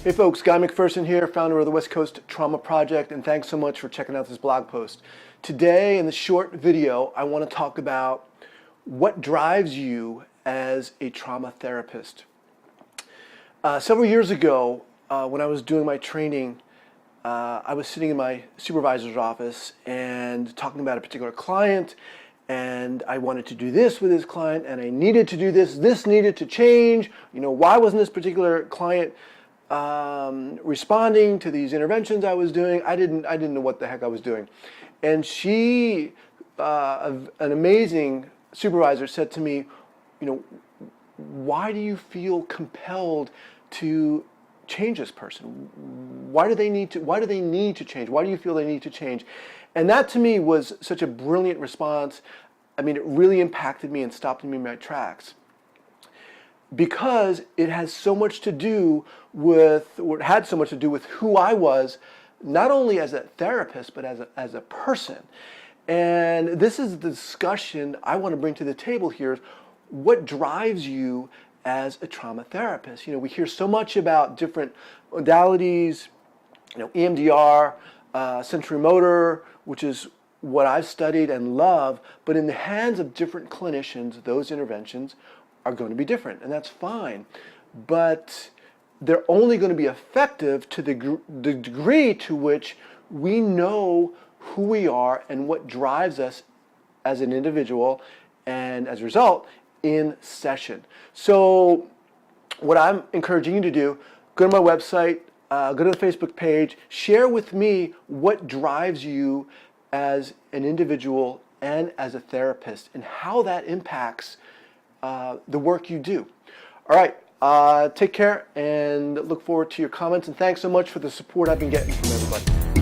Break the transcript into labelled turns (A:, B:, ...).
A: Hey folks, Guy McPherson here, founder of the West Coast Trauma Project, and thanks so much for checking out this blog post. Today in the short video, I want to talk about what drives you as a trauma therapist. Several years ago, when I was doing my training, I was sitting in my supervisor's office and talking about a particular client, and I wanted to do this with this client, and I needed to do this needed to change. Why wasn't this particular client responding to these interventions I was doing? I didn't know what the heck I was doing. And she, an amazing supervisor, said to me, why do you feel compelled to change this person? Why do they need to change? Why do you feel they need to change? And that to me was such a brilliant response. I mean, it really impacted me and stopped me in my tracks, because it has so much to do with, or it had so much to do with who I was, not only as a therapist, but as a person. And this is the discussion I want to bring to the table here. What drives you as a trauma therapist? We hear so much about different modalities, EMDR, sensory motor, which is what I've studied and love, but in the hands of different clinicians, those interventions are going to be different, and that's fine. But they're only going to be effective to the degree to which we know who we are and what drives us as an individual, and as a result, in session. So what I'm encouraging you to do, go to my website, go to the Facebook page, share with me what drives you as an individual and as a therapist, and how that impacts the work you do. All right, take care and look forward to your comments, and thanks so much for the support I've been getting from everybody.